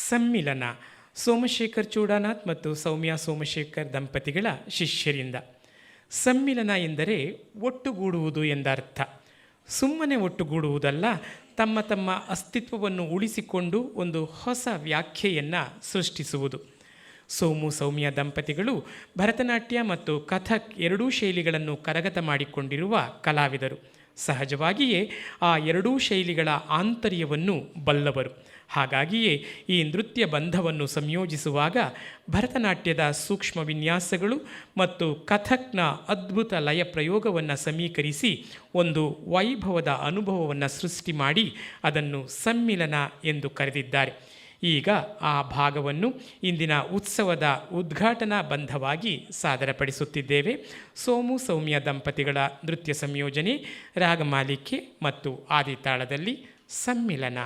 ಸಮ್ಮಿಲನ ಸೋಮಶೇಖರ್ ಚೂಡಾನಾಥ್ ಮತ್ತು ಸೌಮ್ಯ ಸೋಮಶೇಖರ್ ದಂಪತಿಗಳ ಶಿಷ್ಯರಿಂದ. ಸಮ್ಮಿಲನ ಎಂದರೆ ಒಟ್ಟುಗೂಡುವುದು ಎಂದರ್ಥ. ಸುಮ್ಮನೆ ಒಟ್ಟುಗೂಡುವುದಲ್ಲ, ತಮ್ಮ ತಮ್ಮ ಅಸ್ತಿತ್ವವನ್ನು ಉಳಿಸಿಕೊಂಡು ಒಂದು ಹೊಸ ವ್ಯಾಖ್ಯೆಯನ್ನು ಸೃಷ್ಟಿಸುವುದು. ಸೋಮು ಸೌಮ್ಯ ದಂಪತಿಗಳು ಭರತನಾಟ್ಯ ಮತ್ತು ಕಥಕ್ ಎರಡೂ ಶೈಲಿಗಳನ್ನು ಕರಗತ ಮಾಡಿಕೊಂಡಿರುವ ಕಲಾವಿದರು. ಸಹಜವಾಗಿಯೇ ಆ ಎರಡೂ ಶೈಲಿಗಳ ಆಂತರ್ಯವನ್ನು ಬಲ್ಲವರು. ಹಾಗಾಗಿಯೇ ಈ ನೃತ್ಯ ಬಂಧವನ್ನು ಸಂಯೋಜಿಸುವಾಗ ಭರತನಾಟ್ಯದ ಸೂಕ್ಷ್ಮ ವಿನ್ಯಾಸಗಳು ಮತ್ತು ಕಥಕ್ನ ಅದ್ಭುತ ಲಯ ಪ್ರಯೋಗವನ್ನು ಸಮೀಕರಿಸಿ ಒಂದು ವೈಭವದ ಅನುಭವವನ್ನು ಸೃಷ್ಟಿ ಮಾಡಿ ಅದನ್ನು ಸಮ್ಮಿಲನ ಎಂದು ಕರೆದಿದ್ದಾರೆ. ಈಗ ಆ ಭಾಗವನ್ನು ಇಂದಿನ ಉತ್ಸವದ ಉದ್ಘಾಟನಾ ಬಂಧವಾಗಿ ಸಾದರಪಡಿಸುತ್ತಿದ್ದೇವೆ. ಸೋಮು ಸೌಮ್ಯ ದಂಪತಿಗಳ ನೃತ್ಯ ಸಂಯೋಜನೆ, ರಾಗಮಾಲಿಕೆ ಮತ್ತು ಆದಿತಾಳದಲ್ಲಿ ಸಮ್ಮಿಲನ.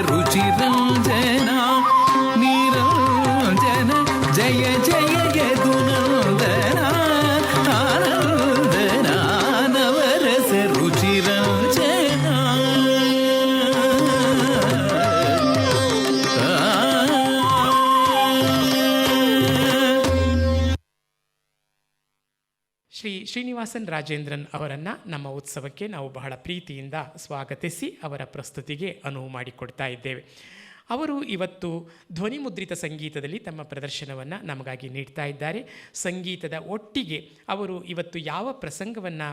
ರುಚಿರಂಜನ ನಿರಂಜನ ಜಯ ಜಯ ಯದುನಂದನ ಆನಂದನ ನವರಸ ರುಚಿರಂಜನ. ಶ್ರೀ ಶ್ರೀನಿವಾಸನ್ ರಾಜೇಂದ್ರನ್ ಅವರನ್ನು ನಮ್ಮ ಉತ್ಸವಕ್ಕೆ ನಾವು ಬಹಳ ಪ್ರೀತಿಯಿಂದ ಸ್ವಾಗತಿಸಿ ಅವರ ಪ್ರಸ್ತುತಿಗೆ ಅನುವು ಮಾಡಿಕೊಡ್ತಾ ಇದ್ದೇವೆ. ಅವರು ಇವತ್ತು ಧ್ವನಿಮುದ್ರಿತ ಸಂಗೀತದಲ್ಲಿ ತಮ್ಮ ಪ್ರದರ್ಶನವನ್ನು ನಮಗಾಗಿ ನೀಡ್ತಾ ಇದ್ದಾರೆ. ಸಂಗೀತದ ಒಟ್ಟಿಗೆ ಅವರು ಇವತ್ತು ಯಾವ ಪ್ರಸಂಗವನ್ನು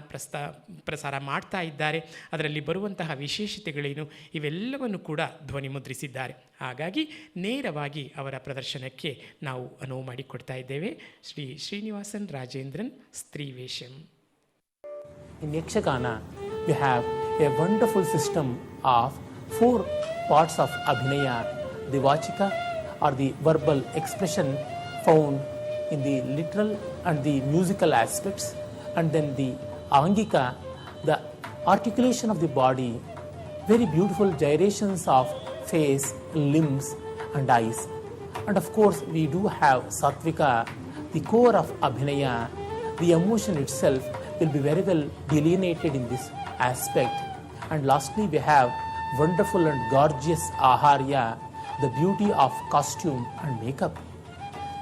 ಪ್ರಸಾರ ಮಾಡ್ತಾ ಇದ್ದಾರೆ, ಅದರಲ್ಲಿ ಬರುವಂತಹ ವಿಶೇಷತೆಗಳೇನು, ಇವೆಲ್ಲವನ್ನು ಕೂಡ ಧ್ವನಿಮುದ್ರಿಸಿದ್ದಾರೆ. ಹಾಗಾಗಿ ನೇರವಾಗಿ ಅವರ ಪ್ರದರ್ಶನಕ್ಕೆ ನಾವು ಅನುವು ಮಾಡಿಕೊಡ್ತಾ ಇದ್ದೇವೆ. Shri Srinivasan Rajendran, ಸ್ತ್ರೀವೇಷಂ. In Yakshagana, we have a wonderful system of 4 parts of Abhinaya: the Vachika or the verbal expression found in the literal and the musical aspects, and then the Angika, the articulation of the body, very beautiful gyrations of face, limbs and eyes. And of course, we do have Satvika, the core of Abhinaya. The emotion itself will be very well delineated in this aspect. And lastly, we have wonderful and gorgeous Aharya, the beauty of costume and makeup.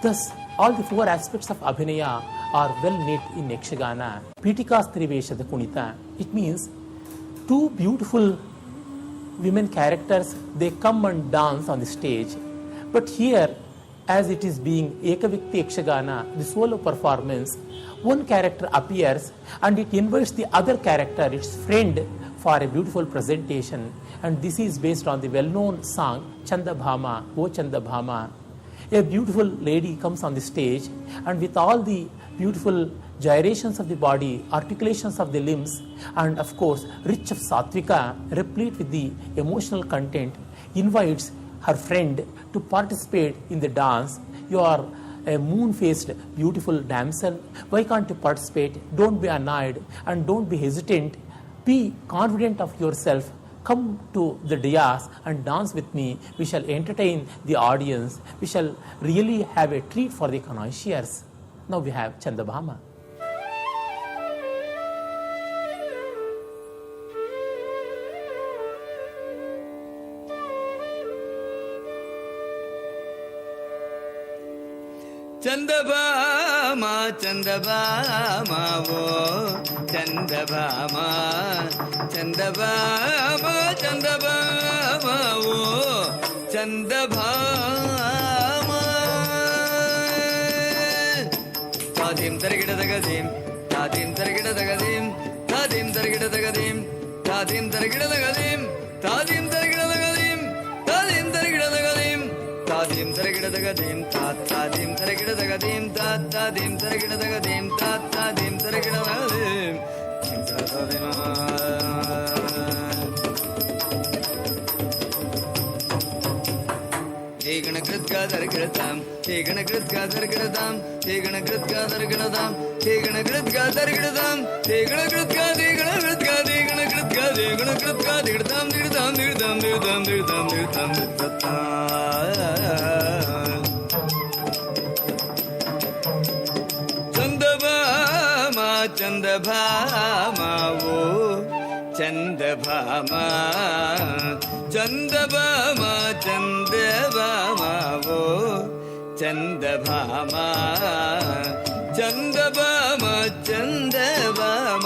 Thus, all the 4 aspects of Abhinaya are well knit in Yakshagana. Pitikas Triveshada Kunita. It means two beautiful women characters, they come and dance on the stage. But here, as it is being Ekavikti Yakshagana, the solo performance, one character appears and it invites the other character, its friend, for a beautiful presentation. And this is based on the well-known song Chandabhama, O Chandabhama. A beautiful lady comes on the stage and with all the beautiful gyrations of the body, articulations of the limbs, and of course rich of sattvika, replete with the emotional content, invites her friend to participate in the dance. You are a moon-faced beautiful damsel. Why can't you participate? Don't be annoyed and don't be hesitant. Be confident of yourself. Come to the dais and dance with me. We shall entertain the audience. We shall really have a treat for the connoisseurs. Now we have Chandabhama. ಚಂದಭಾಮ ಚಂದಭಾಮ ಓ ಚಂದಭಾಮ ಚಂದಭಾಮ ಚಂದಭಾಮ ಓ ಚಂದಭಾಮ ತಾದಿಂ ತರಗಿಡದಗದಿಂ ತಾದಿಂ ತರಗಿಡದಗದಿಂ ತಾದಿಂ ತರಗಿಡದಗದಿಂ ತಾದಿಂ ತರಗಿಡದಗದಿಂ ತಾದಿಂ ತರಗಿಡದಗದಿಂ ತಾದಿಂ ತರಗಿಡದಗದಿಂ ತಾದಿಂ ತರಗಿಡದಗದಿಂ ತಾದಿಂ ತರಗಿಡದಗದಿಂ ತಾದಿಂ ತರಗಿಡದಗದಿಂ ತಾದಿಂ ತರಗಿಡದಗದಿಂ ಹೇ ಗಣಕೃತ್ಗಾದರ್ಗಿಡತಾಂ ಹೇ ಗಣಕೃತ್ಗಾದರ್ಗಿಡತಾಂ ಹೇ ಗಣಕೃತ್ಗಾದರ್ಗಿಡತಾಂ ಹೇ ಗಣಕೃತ್ಗಾದರ್ಗಿಡತಾಂ ಹೇ ಗಣಕೃತ್ಗಾದಿಗಣಕೃತ್ಗಾದಿಗಣಕೃತ್ಗಾದಿಗಣಕೃತ್ಗಾದಿಗಣತಾಂ ದಿಡತಾಂ ದಿಡತಾಂ ದಿಡತಾಂ ದಿಡತಾಂ ದಿಡತಾಂ ದಿಡತಾಂ ಚಂದಭಾಮ ಚಂದಭಾಮ ಓ ಚಂದಭಾಮ ಚಂದಭಾಮ ಚಂದಭಾಮ ಓ ಚಂದಭಾಮ ಚಂದಭಾಮ ಚಂದಭಾಮ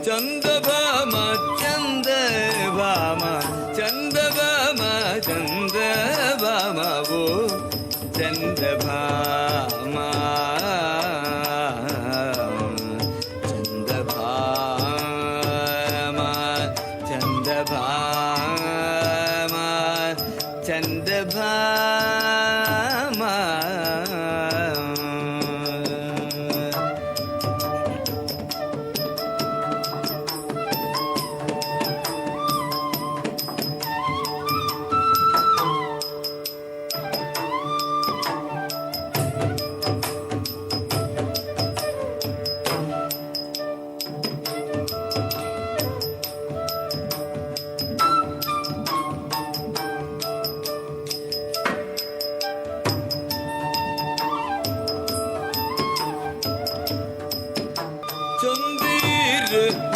ಚಂದಭಾಮ ಚಂದಭಾಮ ಚಂದಭಾಮ ಚಂದಭಾಮ ಓ ಚಂದಭಾಮ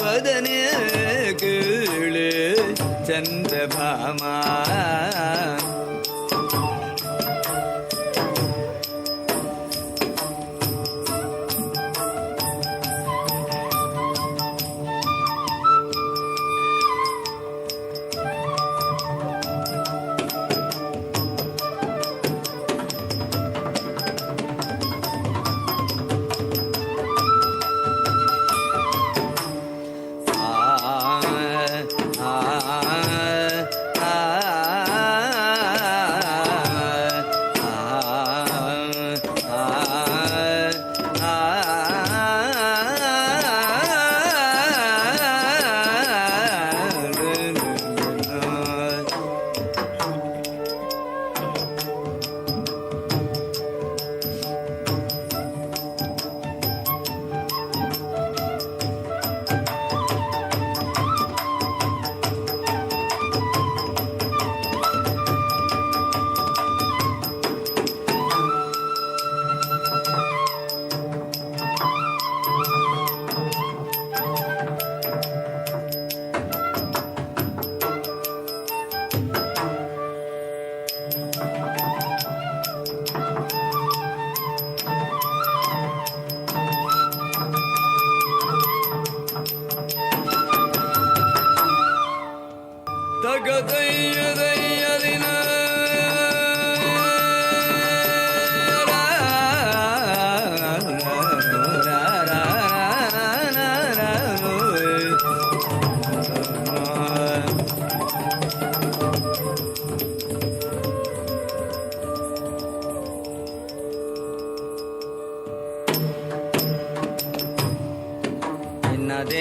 ವದನೆ ಕೇಳು ಚಂದಭಾಮ ಆ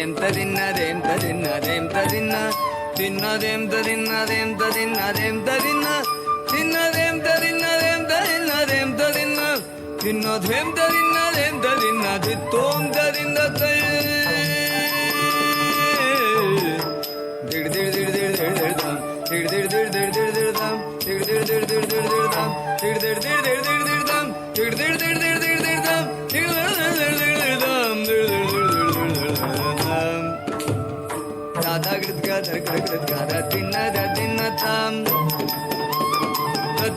ದೇಂ ತದಿನ್ನ ದೇಂ ತದಿನ್ನ ದೇಂ ತದಿನ್ನ ತಿನ್ನ ದೇಂ ತದಿನ್ನ ದೇಂ ತದಿನ್ನ ದೇಂ ತದಿನ್ನ ತಿನ್ನ ದೇಂ ತದಿನ್ನ ದೇಂ ತದಿನ್ನ ದೇಂ ತದಿನ್ನ ತಿನ್ನ ದೇಂ ತದಿನ್ನ ದೇಂ ತದಿನ್ನ ದಿತ್ತೋಂ ತದಿನ್ನ ತೈ ದಿಡ್ ದಿಡ್ ದಿಡ್ ದಿಡ್ ದಿಡ್ ದಿಡ್ ದಾಂ ದಿಡ್ ದಿಡ್ ದಿಡ್ ದಿಡ್ ದಿಡ್ ದಿಡ್ ದಾಂ ದಿಡ್ ದಿಡ್ ದಿಡ್ ದಿಡ್ ದಿಡ್ ದಿಡ್ ದಾಂ ದಿಡ್ ದಿಡ್ ದಿಡ್ ದಿಡ್ ದಿಡ್ ದಿಡ್ ದಾಂ ದಿಡ್ ದಿಡ್ ದಿಡ್ ದಿಡ್ ದಿಡ್ ದಿಡ್ ದಾಂ ದಿಡ್ ದಿಡ್ ದಿಡ್ ದಿಡ್ ದಿಡ್ ದಾಂ ದಿಡ್ ದಿಡ್ ದಿಡ್ ದಿಡ್ ದಿಡ್ ದಾಂ ದಾದಾ ಗೃದ್ಗ ದರ್ಗೃದ್ಗ ದಿನ್ನ ದಿನ್ನ ತಾಂ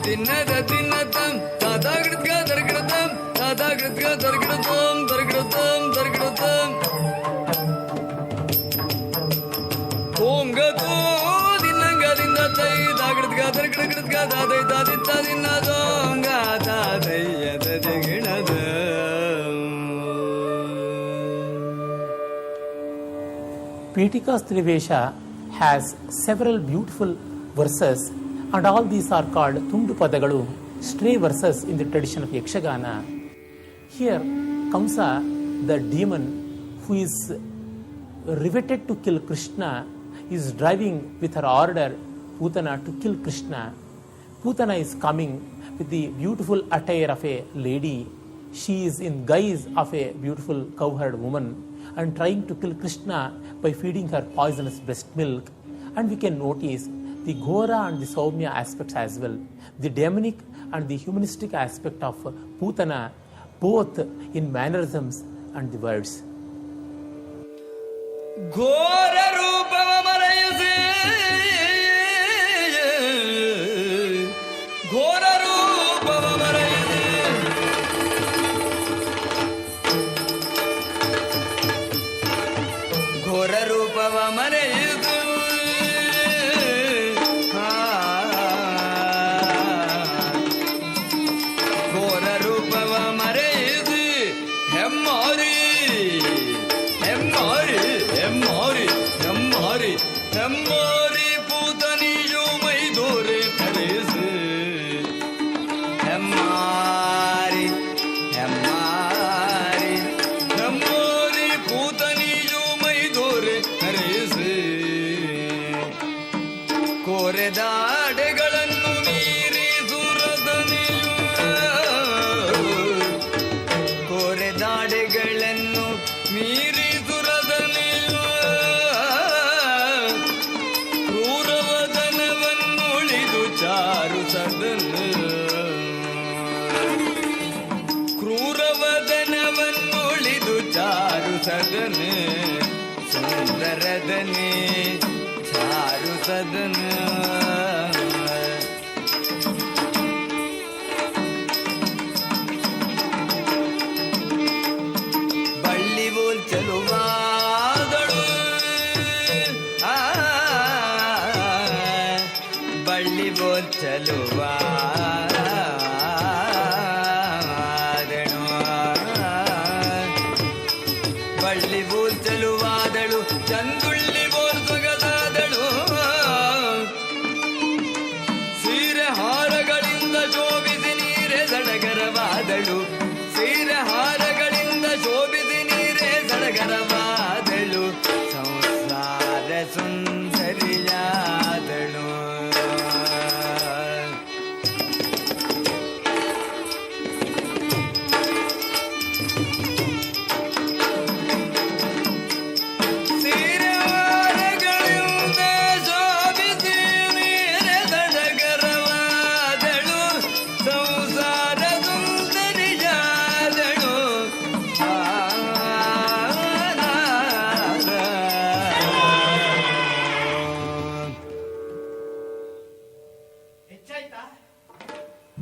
ದಿನ್ನ ದಿನ್ನ ತಾಂ ದಾದಾ ಗೃದ್ಗ ದರ್ಗೃತಾಂ ದಾದಾ ಗೃದ್ಗ ದರ್ಗೃತಾಂ ದರ್ಗೃತಾಂ ದರ್ಗೃತಾಂ ಓಂಗತೋ ದಿನ್ನಂಗದಿಂದ ತೈ ದಾಗೃದ್ಗ ದರ್ಗೃದ್ಗ ದಾದೈ ದಾದಿತ್ತ ದಿನ್ನ ದೋಂಗ ದಾದಯ್ಯದ ದಿಗಿಣದ. Pitika's Trivesha has several beautiful verses, and all these are called Tundu Padagalu, stray verses in the tradition of Yakshagana. Here, Kamsa, the demon who is riveted to kill Krishna, is driving with her order Putana to kill Krishna. Putana is coming with the beautiful attire of a lady. She is in guise of a beautiful cowherd woman and trying to kill Krishna by feeding her poisonous breast milk. And we can notice the Ghora and the Saumya aspects as well, the demonic and the humanistic aspect of Putana, both in mannerisms and the words. ಘೋರ ರೂಪವ ಮರೆಯಿಸಿ ಘೋರ ರೂಪವ ಮರೆಯಿಸಿ ಘೋರ ರೂಪವ ಮರೆಯಿದು ಘೋರ ರೂಪವ ಮರೆಯಿದು ಹೆಮ್ಮಾರಿ ಹೆಮ್ಮಾರಿ ಹೆಮ್ಮಾರಿ ಹೆಮ್ಮಾರಿ ಹೆಮ್ಮಾರಿ ಪೂತನಿಯು ಮೈದೋರೆ ಕರೆಸು ಹೆಮ್ಮಾರಿ ಹೆಮ್ಮಾರಿ ಹೆಮ್ಮಾರಿ ಪೂತನಿಯು ಮೈದೋರೆ ಕರೆಸು ಕೋರೆದಾಡೆಗಳನ್ನು ಮೀರಿ ಸುರದನೆಯು ಕೋರೆದಾಡೆಗಳನ್ನು ಮೀರಿ ಕ್ರೂರವದನವನ್ನುಳಿದು ಚಾರು ಸದನ ಸುಂದರದನೆ ಚಾರು ಸದನ ಬಳ್ಳಿ ಬೋಲ್ ಚಲುವಾದಳು ಬಳ್ಳಿ ಬೋಲ್ ಚಲುವಾ ಬಳ್ಳಿ ಬೋಲ್ ಚಲುವಾದಳು ಚಂದುಳ್ಳಿ ಬೋಲ್ ಸೊಗಸಾದಳು ಸೀರೆ ಹಾರಗಳಿಂದ ಶೋಭಿಸಿ ನೀರೆ ಸಡಗರವಾದಳು ಸೀರೆ ಹಾರಗಳಿಂದ ಶೋಭಿಸಿ ನೀರೆ ಸಡಗರವಾದಳು ಸಂಸಾರ ಸುಂದರಿಯಾದಳು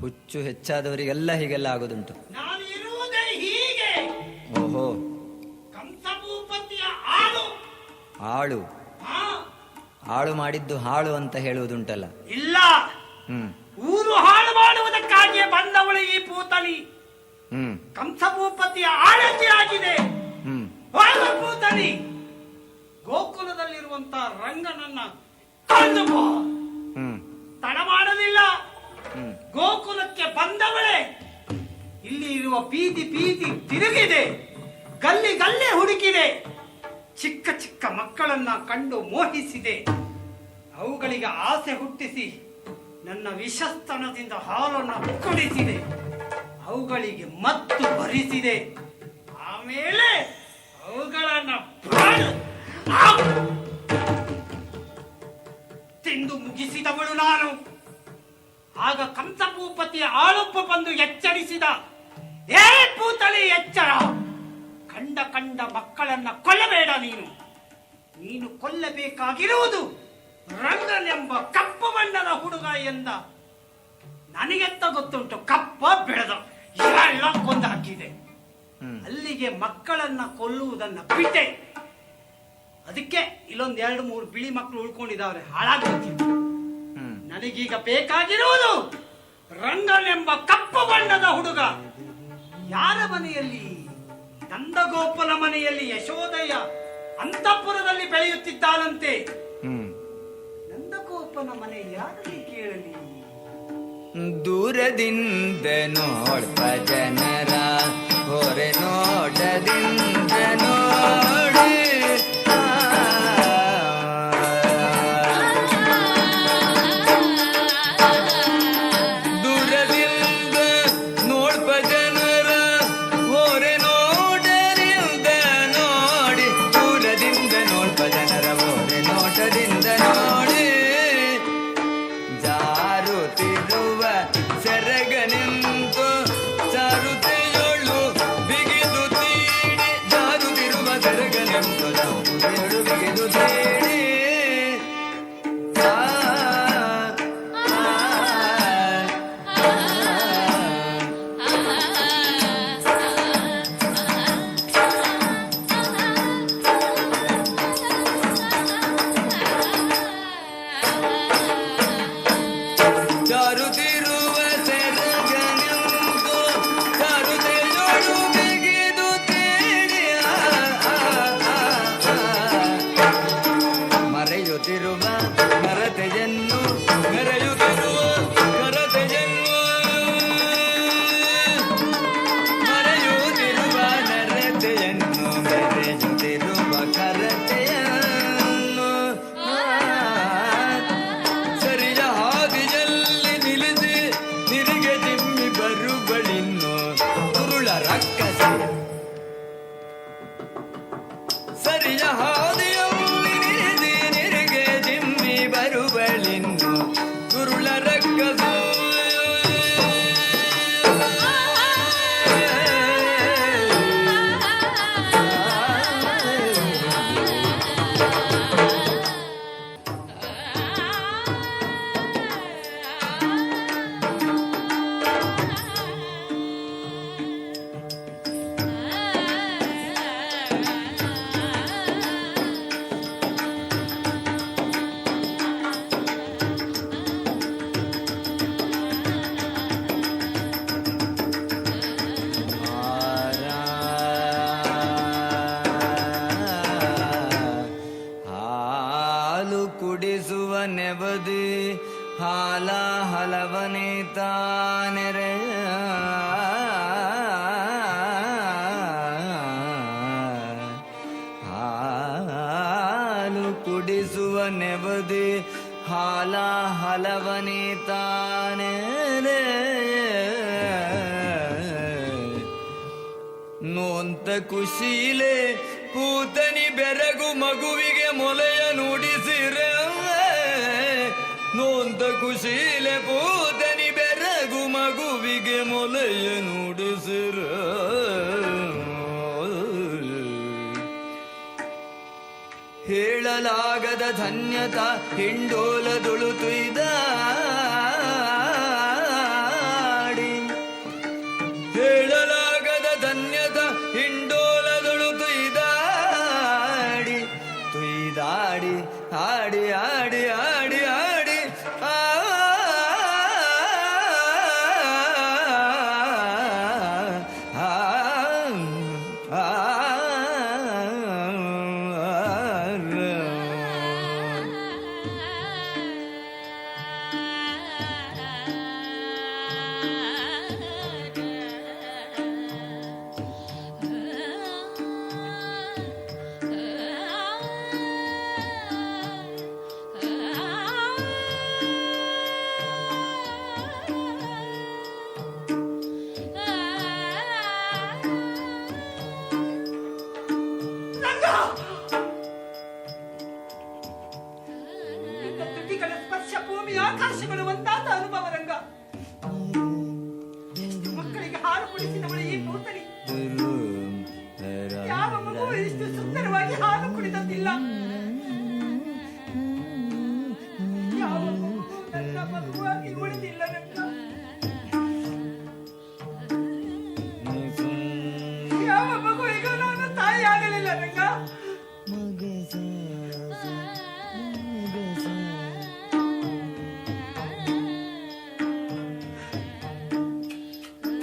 ಹುಚ್ಚು ಹೆಚ್ಚಾದವರಿಗೆಲ್ಲ ಹೀಗೆಲ್ಲ ಆಗೋದುಂಟು. ನಾನು ಇರುವುದೇ ಹೀಗೆ. ಓಹೋ, ಕಂಸಭೂಪತಿಯ ಆಳು ಆಳು ಹಾಳು ಮಾಡಿದ್ದು ಹಾಳು ಅಂತ ಹೇಳುವುದುಂಟಲ್ಲ. ಇಲ್ಲ, ಊರು ಹಾಳು ಮಾಡುವುದಕ್ಕಾಗಿಯೇ ಬಂದವಳು ಈ ಪೂತನಿ. ಕಂಸಭೂಪತಿಯ ಆಳತಿ ಆಗಿದೆ. ಪೂತನಿ ಗೋಕುಲದಲ್ಲಿರುವಂತ ರಂಗನನ್ನ ಕೊಂದು ತಡ ಮಾಡಲಿಲ್ಲ. ಗೋಕುಲಕ್ಕೆ ಬಂದವಳೆ ಇಲ್ಲಿ ಇರುವ ಬೀದಿ ಬೀದಿ ತಿರುಗಿದೆ, ಗಲ್ಲಿ ಗಲ್ಲಿ ಹುಡುಕಿದೆ. ಚಿಕ್ಕ ಚಿಕ್ಕ ಮಕ್ಕಳನ್ನ ಕಂಡು ಮೋಹಿಸಿದೆ. ಅವುಗಳಿಗೆ ಆಸೆ ಹುಟ್ಟಿಸಿ ನನ್ನ ವಿಷಸ್ತನದಿಂದ ಹಾಲನ್ನು ಕುಡಿಸಿದೆ. ಅವುಗಳಿಗೆ ಮತ್ತು ಭರಿಸಿದೆ. ಆಮೇಲೆ ಅವುಗಳನ್ನ ತಿಂದು ಮುಗಿಸಿದವಳು ನಾನು. ಆಗ ಕಂಸಭೂಪತಿಯ ಆಳೊಬ್ಬ ಬಂದು ಎಚ್ಚರಿಸಿದ. ಏ ಪೂತಳಿ, ಎಚ್ಚರ! ಕಂಡ ಮಕ್ಕಳನ್ನ ಕೊಲ್ಲಬೇಡ. ನೀನು ಕೊಲ್ಲಬೇಕಾಗಿರುವುದು ರಂಗನೆಂಬ ಕಪ್ಪು ಬಣ್ಣದ ಹುಡುಗ ಎಂದ. ನನಗೆಂತ ಗೊತ್ತುಂಟು, ಕಪ್ಪ ಬೆಳೆದ ಎಲ್ಲ ಕೊಂದು ಹಾಕಿದೆ. ಅಲ್ಲಿಗೆ ಮಕ್ಕಳನ್ನ ಕೊಲ್ಲುವುದನ್ನ ಬಿಟ್ಟೆ. ಅದಕ್ಕೆ ಇಲ್ಲೊಂದ್ 2-3 ಬಿಳಿ ಮಕ್ಕಳು ಉಳ್ಕೊಂಡಿದ್ದಾವೆ, ಹಾಳಾಗೋಗ್ತಿತ್ತು. ನನಗೀಗ ಬೇಕಾಗಿರುವುದು ರಂಗನೆಂಬ ಕಪ್ಪು ಬಣ್ಣದ ಹುಡುಗ. ಯಾರ ಮನೆಯಲ್ಲಿ? ನಂದಗೋಪನ ಮನೆಯಲ್ಲಿ ಯಶೋದಯ ಅಂತಃಪುರದಲ್ಲಿ ಬೆಳೆಯುತ್ತಿದ್ದಾನಂತೆ. ನಂದಗೋಪನ ಮನೆ ಯಾರಲ್ಲಿ ಕೇಳಲಿ? ದೂರದಿಂದ ನೋಡ್ಪ ಜನರ ಹೊರೆ ನೋಟದಿಂದ ನೋಡಿ. ದೂರದಿಂದ ನೋಡ್ಪ ಜನರ ಹೊರೆ ನೋಟದಿಂದ ನೋಡಿ. ದೂರದಿಂದ ನೋಡ್ಪ ಜನರ ಹೊರೆ ನೋಟದಿಂದ ನೋಡಿ. ಜಾರುತ್ತಿರುವ ಸೆರಗ ನಿಂತು ಚಾರುತೆಯೊಳು ಬಿಗಿದು ತೀಡಿ. ಜಾರುತ್ತಿರುವ ಸೆರಗ ನಿಂತು ಚಾರುತೆಯೊಳು ಬಿಗಿದು ತೀಡಿ. ಜಾರುತ್ತಿರುವ ಸೆರಗ ನಿಂತು ಚಾರುತೆಯೊಳು ಬಿಗಿದು ತೀಡಿ. ಮರೆಯುತ್ತಿರುವ ನರತೆಯನ್ನು ಮೆರೆಯುತ್ತಿರುವ ಕರತೆಯನ್ನು ಮರೆಯುತ್ತಿರುವ ನರತೆಯನ್ನು ಮೆರೆಯುತ್ತಿರುವ ಕರತೆಯನ್ನು ಸರಿಯ ಹಾದಿಯಲ್ಲಿ ನಿಲ್ಲಿಸಿ ನಿರಿಗೆ ಚಿಮ್ಮಿ ಬರುಬಳಿನ್ನು ಕುರುಳ ರಕ್ಕಸ. ಸರಿಯ ಹಾದಿಯಲ್ಲಿ ನಿಲ್ಲಿಸಿ ನಿರಿಗೆ ಚಿಮ್ಮಿ ಬರುಬಳಿನ್ನು ಕುರುಳ ರಕ್ಕಸ. ಹಾಲು ಕುಡಿಸುವ ನೆವದಿ ಹಾಲ ಹಲವನೆ ತಾನೆರೆ. ಹಾಲು ಕುಡಿಸುವ ನೆವದಿ ಹಾಲ ಹಲವನೆ ತಾನೆರೆ. ನೋಂತ ಕುಶೀಲೆ ಕೂತನಿ ಬೆರಗು ಮಗುವಿಗೆ ಮೊಲೆಯ ನುಡಿಸಿರೆ. ನೋಂತ ಕುಶೀಲೆ ಕೂತನಿ ಬೆರಗು ಮಗುವಿಗೆ ಮೊಲೆಯ ನುಡಿಸಿರ. ಹೇಳಲಾಗದ ಧನ್ಯತ ಹಿಂಡೋಲದುಳು ತುಯ್ದಾಡಿ. ಹೇಳಲಾಗದ ಧನ್ಯತ ಹಿಂಡೋಲದುಳು ತುಯ್ದಾಡಿ. ತುಯ್ದಾಡಿ ಆಡಿ ಆಡಿ ಆಡಿ ಆಡಿ ಆ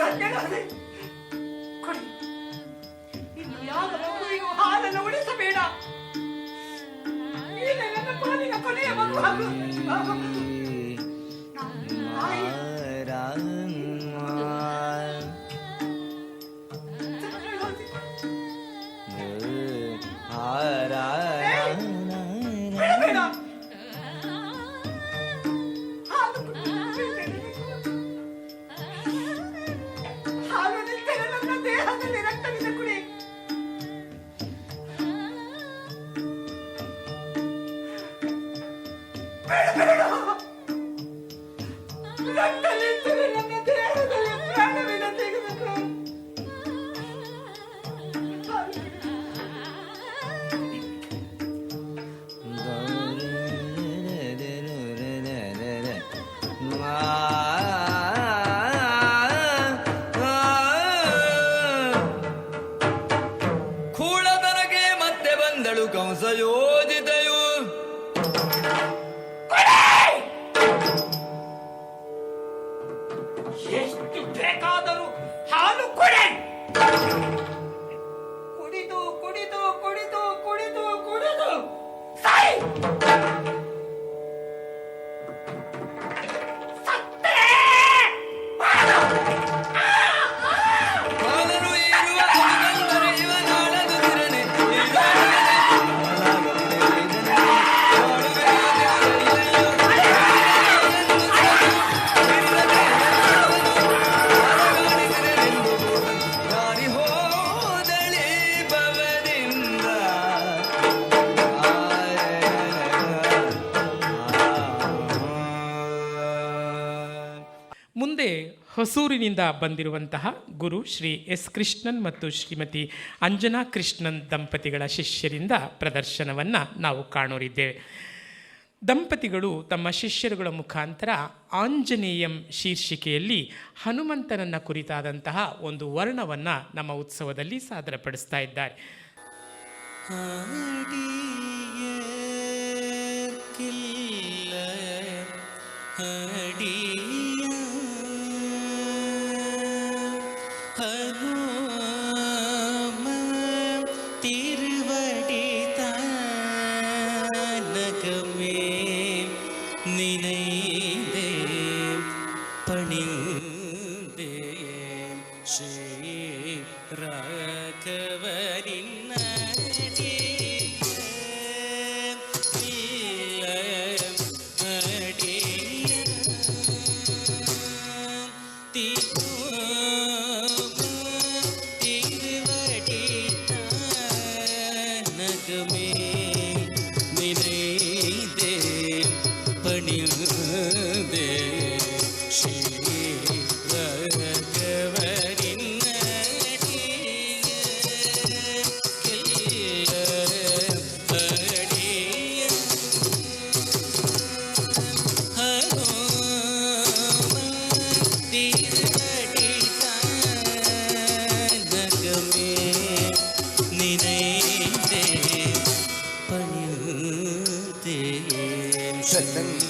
ಧನ್ಯನಾದೆ. ಕೊಡಿ. ಇನ್ನು ಯಾವ ಮಗುವಿಗೂ ಹಾಲನ್ನು ಉಳಿಸಬೇಡ. ನೀನೇ ನನ್ನ ಪಾಲಿನ ಕೊನೆಯ ಮಗು ಹಾಗೂ ತಾಯಿ. ಬಿಡಬೇಡ. ಹಾಲು ನಿಂತರೆ ನನ್ನ ದೇಹದಲ್ಲಿ ರಕ್ತವಿದೆ ಕುಡಿ. ಬಿಡಬೇಡ. ರಕ್ತ ನಿಂತರೆ ನನ್ನ ದೇಹದಲ್ಲಿ ಪ್ರಾಣವಿದೆ ತೆಗೆದುಕೋ. ಕೂಳದನಗೆ ಮತ್ತೆ ಬಂದಳು ಕಂಸ ಯೋಜಿತೆಯು. ಎಷ್ಟು ಬೇಕಾದರೂ ಹಾಲು ಕೊಡೆ. ಕುಡಿದು ಕುಡಿದು ಕುಡಿದು ಕುಡಿದು ಕುಡಿದು ಸಾಯಿ. ಸತ್ತೇ. ಕಾಲನು ಇರುವ ಅನುಕಂದರೆ ಇವನಾಳದು ತಿರನೆ. ಯಾರಿ ಹೋದಳಿ ಬವರಿಂದ. ಮುಂದೆ ಹೊಸೂರಿನಿಂದ ಬಂದಿರುವಂತಹ ಗುರು ಶ್ರೀ ಎಸ್ ಕೃಷ್ಣನ್ ಮತ್ತು ಶ್ರೀಮತಿ ಅಂಜನಾ ಕೃಷ್ಣನ್ ದಂಪತಿಗಳ ಶಿಷ್ಯರಿಂದ ಪ್ರದರ್ಶನವನ್ನು ನಾವು ಕಾಣೋರಿದ್ದೇವೆ. ದಂಪತಿಗಳು ತಮ್ಮ ಶಿಷ್ಯರುಗಳ ಮುಖಾಂತರ ಆಂಜನೇಯಂ ಶೀರ್ಷಿಕೆಯಲ್ಲಿ ಹನುಮಂತನನ್ನು ಕುರಿತಾದಂತಹ ಒಂದು ವರ್ಣವನ್ನು ನಮ್ಮ ಉತ್ಸವದಲ್ಲಿ ಸಾದರಪಡಿಸ್ತಾ ಇದ್ದಾರೆ.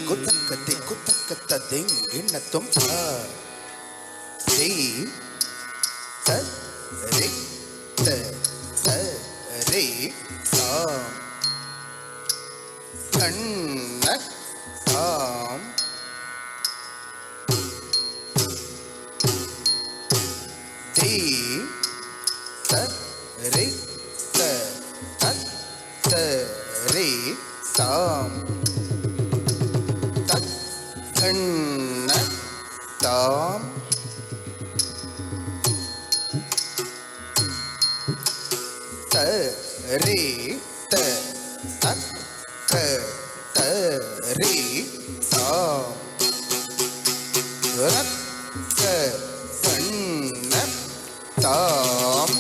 ಕುತಕತೆ ಕುತಕತ ದಿಂಗಿಣ ತುಂ ಶ್ರೀ ಸ ರೇ ತ ಸ ರೇ ಸಾ ಧಣ್ಣ ಸಾಂ ಧೀ ಸ ರೇ ತ ಸ ರೇ ಸಾಂ ಧಣ್ಣ ತಾಂ ತ ರೇ ತ ತ ರೇ ಸಾಂ ರಕ್ಕ ಧಣ್ಣ ತಾಂ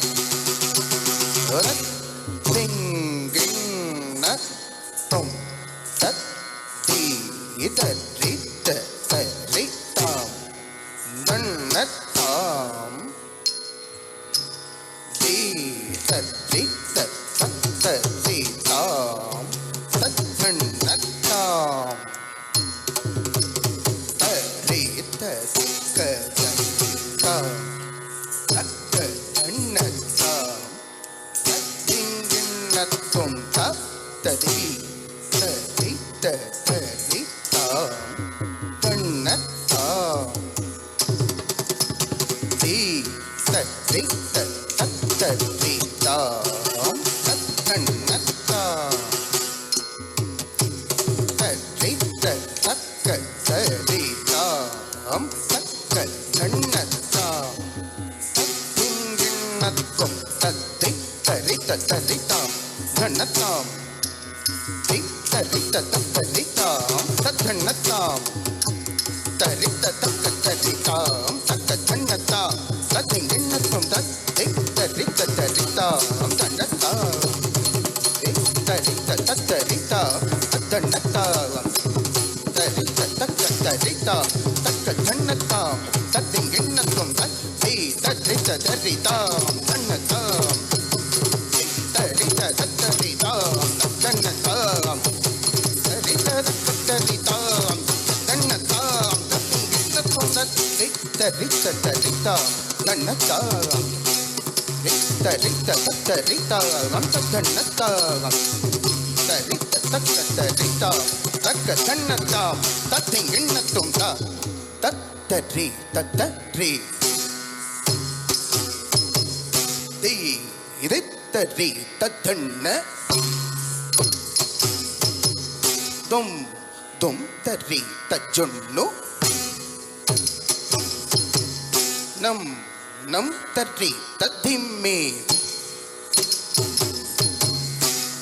ರಕ್ ದಿಂಗಿಣ ತುಂ ತತ್ ದಿ ರಿ ತ ರಿ ತಾಂ ಧಣ್ಣ ತಾಂ ದಿ ರಿ ತ ತುಂ ತ ತದಿ ತದಿ ತದಿ ತಾಂ ತಣ್ಣ ತಾಂ ದಿ ತದಿ ತದಿ ತಾಂ ತಣ್ಣ ತಾಂ ತದಿ ತಕ್ಕ ತದಿ ತಾಂ ತಕ್ಕ ತಣ್ಣ ತಾಂ ತತ್ತಿಂಗಿಣ್ಣತ್ವಂ ತದ್ದಿ ತರಿತ ತರಿತಾಂ ಧಣ್ಣತಾಂ ದಿ ತರಿತ ತರಿತಾಂ ತದ್ಧಣ್ಣತಾಂ ತರಿತ ತಕ್ಕ ತರಿತಾಂ ತಕ್ಕ ಧಣ್ಣತಾಂ ತತ್ತಿಂಗಿಣ್ಣತ್ವಂ ತದ್ದಿ ತರಿತ ತರಿತಾಂ ಧಣ್ಣತಾಂ ದಿ ತರಿತ ತರಿತಾಂ ತದ್ಧಣ್ಣತಾಂ ತರಿತ ತಕ್ಕ ತರಿತಾಂ ತಕ್ಕ ಧಣ್ಣತಾಂ ತತ್ತಿಂಗಿಣ್ಣತ್ವಂ ತದ್ದಿ ತರಿತ ತರಿತಾಂ ಧಣ್ಣತಾಂ ತರಿತ ತರಿತಾಂ ಧಣ್ಣತಾಂ ತರಿತ ತರಿತಾಂ ಧಣ್ಣತಾಂ ತತ್ತಿಂಗಿಣ್ಣತ್ವಂ ತದ್ದಿ ತರಿತ ತರಿತಾಂ ಧಣ್ಣತಾಂ ತರಿತ ತರಿತಾಂ ತದ್ಧಣ್ಣತಾಂ ತರಿತ ತಕ್ಕ ತರಿತಾಂ ತಕ್ಕ ಧಣ್ಣತಾಂ ತತ್ತಿಂಗಿಣ್ಣತ್ವಂ ತತ್ತರಿ ತತ್ತರಿ ದಿ ರಿತ್ತರಿ ತದ್ಧಣ್ಣ ದುಂ ದುಂ ತರಿ ತಜ್ಜೊಣ್ಣು ನಂ ನಂ ತರಿ ತದ್ದಿಮ್ಮೆ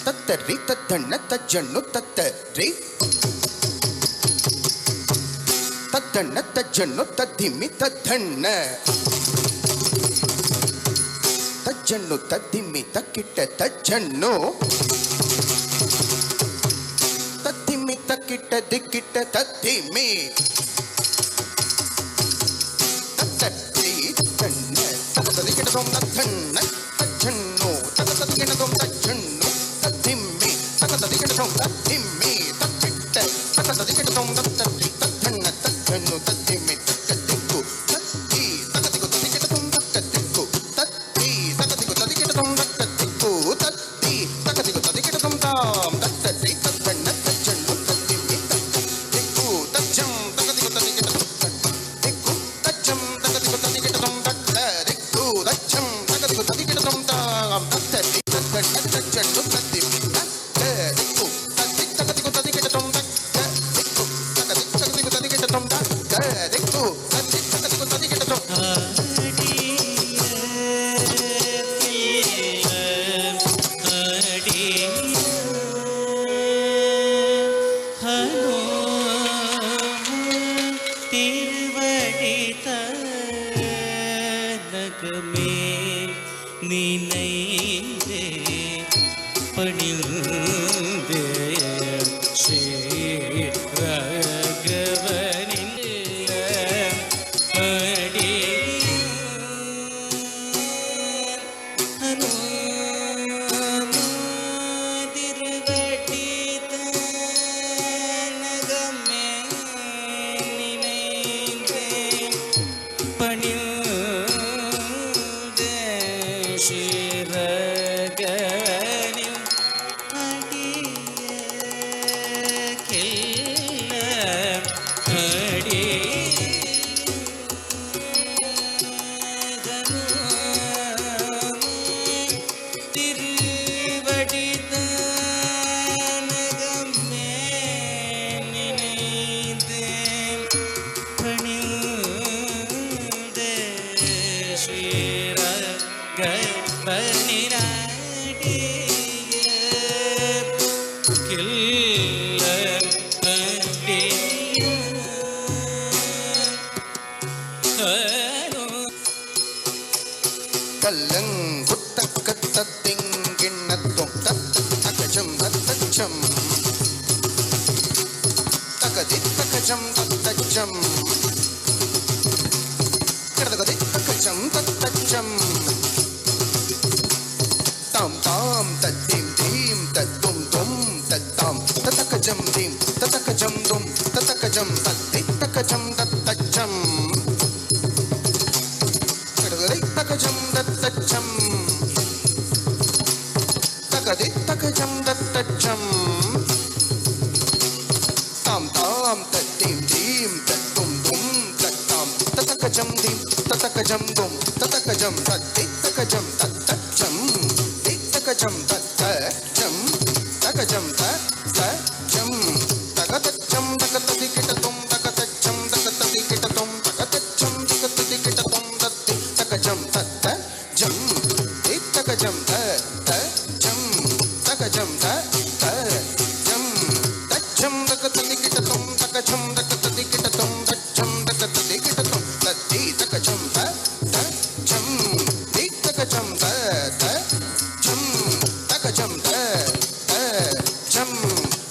ತತ್ತರಿ ತದ್ಧಣ್ಣ ತಜ್ಜಣ್ಣು ತತ್ತರಿ ತದ್ದಣ್ಣ ತಜ್ಜಣ್ಣು ತದ್ದಿಮ್ಮಿ ತದ್ಧಣ್ಣ ತಜ್ಜಣ್ಣು ತದ್ದಿಮ್ಮಿ ತಕ್ಕಿಟ್ಟ ತಜ್ಜಣ್ಣು ತದ್ದಿಮ್ಮಿ ತಕ್ಕಿಟ್ಟ ದಿಕ್ಕಿಟ್ಟ ತದ್ದಿಮ್ಮಿ ತತ್ತರಿ ತಜ್ಜಣ್ಣ ತಗತದಿಗಿಡದೊಂ ತಜ್ಜಣ್ಣ ತಜ್ಜಣ್ಣು ತಗತದಿಗಿಡದೊಂ ತಜ್ಜಣ್ಣು ತದ್ದಿಮ್ಮಿ ತಗತದಿಗಿಡದೊಂ ತದ್ದಿಮ್ಮಿ ತಕ್ಕಿಟ್ಟ ತಗತದಿಗಿಡದೊಂ ತತ್ತರಿ ತಜ್ಜಣ್ಣ ತಜ್ಜಣ್ಣು ತದ್ದಿಮ್ಮಿ ತಕ್ಕ ದಿಕ್ಕು ತತ್ತಿ ತಗದಿಗು ತದಿಗಿಡದೊಂ ತಕ್ಕ ದಿಕ್ಕು ತತ್ತಿ ತಗದಿಗು ತದಿಗಿಡದೊಂ ತಕ್ಕ ದಿಕ್ಕು ತತ್ತಿ ತಗದಿಗು ತದಿಗಿಡದೊಂ ತಾಂ ತತ್ತರಿ ತಜ್ಜಣ್ಣ ತಜ್ಜಣ್ಣು ತದ್ದಿಮ್ಮಿ ತಕ್ಕ ದಿಕ್ಕು ತಜ್ಜಂ ತಗದಿಗು ತದಿಗಿಡದೊಂ ತಕ್ಕ ದಿಕ್ಕು ತಜ್ಜಂ ತಗದಿಗು ತದಿಗಿಡದೊಂ ತಕ್ಕ ದಿಕ್ಕು ತಜ್ಜಂ ತಗದಿಗು ತದಿಗಿಡದೊಂ ತಾಂ ತತ್ತರಿ ತಜ್ಜಣ್ಣ ತಜ್ಜಣ್ಣು ತದ್ದಿಮ್ಮಿ ತಕ್ಕ ದಿಕ್ಕು ತತ್ತಿ ತಗದಿಗು ತದಿಗಿಡದೊಂ ತಕ್ಕ ದಿಕ್ಕು ತಗದಿಗು ತದಿಗಿಡದೊಂ ತಕ್ಕ ದಿಕ್ಕು ತತ್ತಿ ತಗದಿಗು ತದಿಗಿಡದೊಂ நினைந்தே பணிந்தே ஸ்ரீ ராகவனின் அடி நகமே நினைந்தே பணிந்தே ஷிரகனின் அடியக்கெல்ல திருவடிதனகமே நினைந்தே பணிந்தே கல்லங்குத்தக்க தத்திங்கிண்ணத்தும் தத்தகஜம் தத்தச்சம் தகதித்தகஜம் தத்தச்சம் கடதகதித்தகஜம் தத்தச்சம் தாம் தாம் தத்தீம் தீம் தத்தும் தும் தத்தாம் தத்தகஜம் தீம் தத்தகஜம் தும் தத்தகஜம் தத்தித்தகஜம் தத்தச்சம் கடதகதித்தகஜம் தத்தச்சம் ತಕದಿ ತಕಜಂ ದತ್ತಜಂ ತಾಂ ತಾಂ ತದ್ದೀಂ ದೀಂ ತತ್ತುಂ ದುಂ ತತ್ತಾಂ ತತಕಜಂ ದೀಂ ತತಕಜಂ ದುಂ ತತಕಜಂ ತದ್ದಿ ತಕಜಂ ತತ್ತಜಂ ದಿ ತಕಜಂ ತತ್ತಜಂ ತಕಜಂ ತತಜಂ ತಕತಜಂ ತಕತದಿ ಕಿಟತುಂ ತಕತಜಂ ತಕತದಿ ಕಿಟತುಂ ತಕತಜಂ ತಕತದಿ ಕಿಟತುಂ ತದ್ದಿ ತಕಜಂ ತತ್ತಜಂ ದಿ ತಕಜಂ ತತಜಂ ತಕಜಂ ತತಜಂ ತಜ್ಜಂ ತಕತದಿ ಕಿಟತುಂ ತಕಜಂ ತಕತದಿ ಕಿಟತುಂ ತಜ್ಜಂ ತಕತದಿ ಕಿಟತುಂ ತದ್ದಿ ತಕಜಂ ತತಜಂ ದಿ ತಕಜಂ ತತಜಂ ತಕಜಂ ತತಜಂ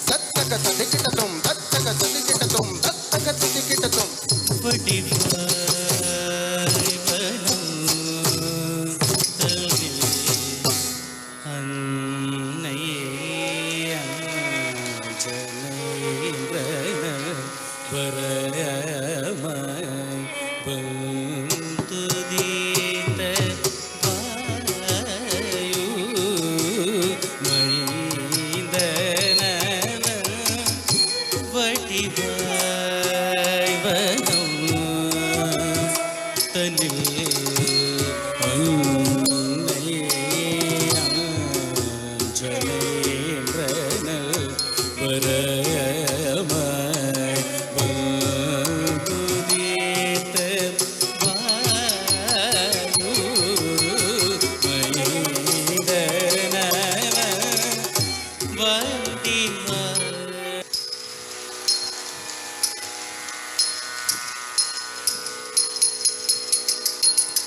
ತತ್ತಕತದಿ ಕಿಟತುಂ ತತ್ತಕತದಿ ಕಿಟತುಂ ತತ್ತಕತದಿ ಕಿಟತುಂ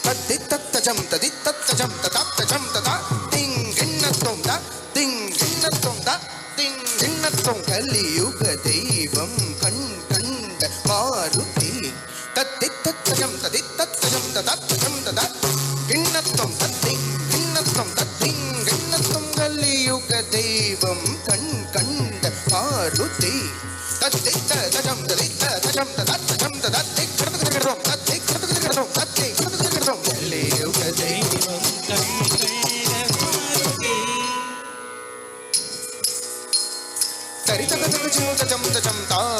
ತದ್ದಿ ತತ್ತಜಂ ತದಿ ತತ್ತಜಂ ತತಾತ್ತಜಂ ತದಾ ತಿಂಗಿಣ್ಣತ್ತೊಂ ದ ತಿಂಗಿಣ್ಣತ್ತೊಂ ದ ತಿಂಗಿಣ್ಣತ್ತೊಂ ಕಲಿಯುಗ ದೈವಂ ಕಂಡ ಮಾರುತಿ ತದ್ದಿ ತತ್ತಜಂ ತದಿ ತತ್ತಜಂ ತತಾತ್ತಜಂ ತದಾ ಗಿಣ್ಣತ್ತೊಂ ತತ್ತಿಂಗಿಣ್ಣತ್ತೊಂ ತತ್ತಿಂಗಿಣ್ಣತ್ತೊಂ ಕಲಿಯುಗ ದೈವಂ ಕಂಡ ಮಾರುತಿ ತದ್ದಿ ತತ್ತಜಂ ತದಿ ತತ್ತಜಂ ತತಾತ್ತಜಂ ತದಾ ತಿಕ್ಕಡತಕಡತೊಂ ತದ್ದಿ ಕಡತಕಡತೊಂ ತದ್ದಿ ಕಡತಕಡತೊಂ ಕಲಿಯುಗ ದೈವಂ ತರಿ ತಕ ತಕ ಚಿನು ತಜಂ ತಜಂ ತಾಂ